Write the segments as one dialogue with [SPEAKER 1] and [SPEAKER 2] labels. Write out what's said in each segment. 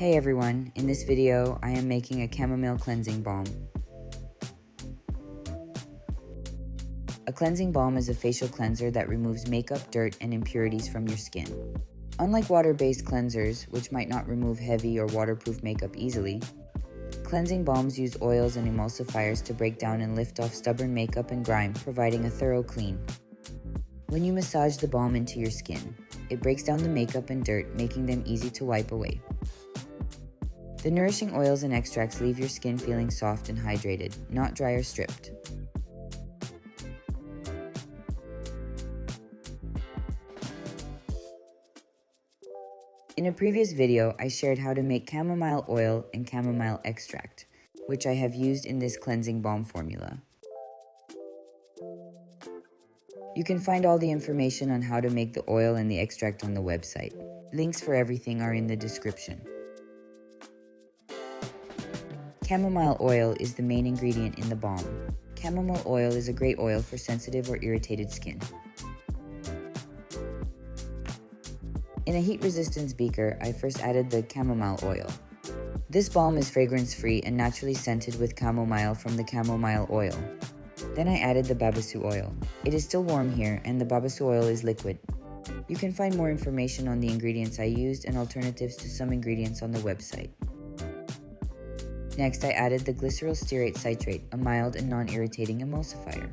[SPEAKER 1] Hey everyone, in this video I am making a chamomile cleansing balm. A cleansing balm is a facial cleanser that removes makeup, dirt, and impurities from your skin. Unlike water-based cleansers, which might not remove heavy or waterproof makeup easily, cleansing balms use oils and emulsifiers to break down and lift off stubborn makeup and grime, providing a thorough clean. When you massage the balm into your skin, it breaks down the makeup and dirt, making them easy to wipe away. The nourishing oils and extracts leave your skin feeling soft and hydrated, not dry or stripped. In a previous video, I shared how to make chamomile oil and chamomile extract, which I have used in this cleansing balm formula. You can find all the information on how to make the oil and the extract on the website. Links for everything are in the description. Chamomile oil is the main ingredient in the balm. Chamomile oil is a great oil for sensitive or irritated skin. In a heat resistance beaker, I first added the chamomile oil. This balm is fragrance-free and naturally scented with chamomile from the chamomile oil. Then I added the babasu oil. It is still warm here and the babasu oil is liquid. You can find more information on the ingredients I used and alternatives to some ingredients on the website. Next, I added the glyceryl stearate citrate, a mild and non-irritating emulsifier.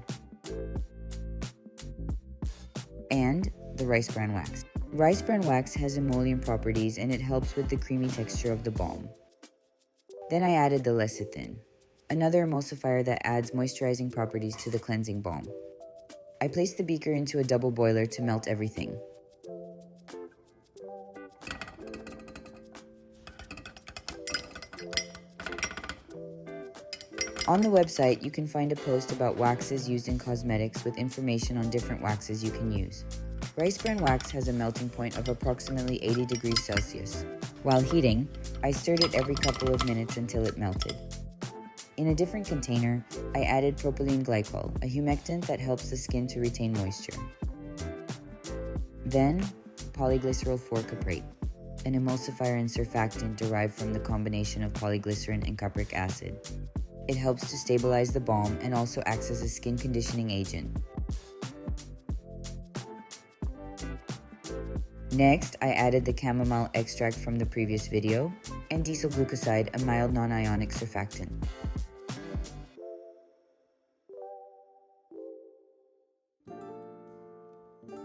[SPEAKER 1] And the rice bran wax. Rice bran wax has emollient properties and it helps with the creamy texture of the balm. Then I added the lecithin, another emulsifier that adds moisturizing properties to the cleansing balm. I placed the beaker into a double boiler to melt everything. On the website, you can find a post about waxes used in cosmetics with information on different waxes you can use. Rice bran wax has a melting point of approximately 80 degrees Celsius. While heating, I stirred it every couple of minutes until it melted. In a different container, I added propylene glycol, a humectant that helps the skin to retain moisture. Then, polyglycerol 4-caprate, an emulsifier and surfactant derived from the combination of polyglycerin and cupric acid. It helps to stabilize the balm and also acts as a skin conditioning agent. Next, I added the chamomile extract from the previous video and diesel glucoside, a mild non-ionic surfactant.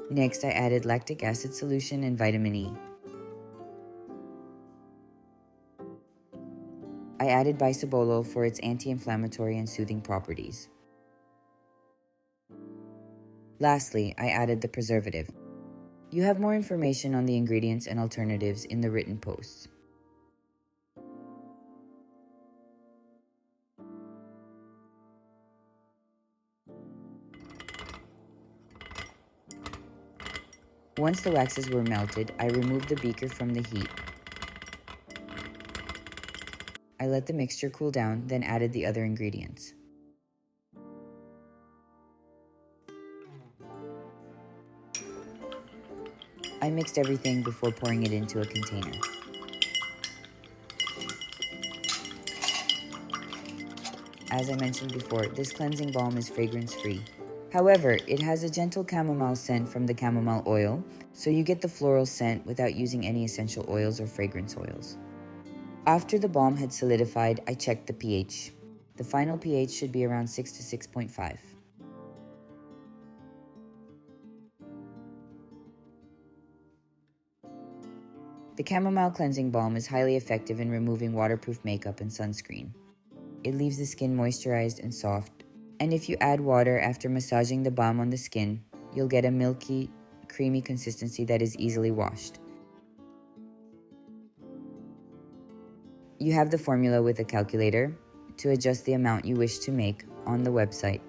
[SPEAKER 1] Next, I added lactic acid solution and vitamin E. I added bisabolol for its anti-inflammatory and soothing properties. Lastly, I added the preservative. You have more information on the ingredients and alternatives in the written posts. Once the waxes were melted, I removed the beaker from the heat. I let the mixture cool down, then added the other ingredients. I mixed everything before pouring it into a container. As I mentioned before, this cleansing balm is fragrance-free. However, it has a gentle chamomile scent from the chamomile oil, so you get the floral scent without using any essential oils or fragrance oils. After the balm had solidified, I checked the pH. The final pH should be around 6 to 6.5. The chamomile cleansing balm is highly effective in removing waterproof makeup and sunscreen. It leaves the skin moisturized and soft, and if you add water after massaging the balm on the skin, you'll get a milky, creamy consistency that is easily washed. You have the formula with a calculator to adjust the amount you wish to make on the website,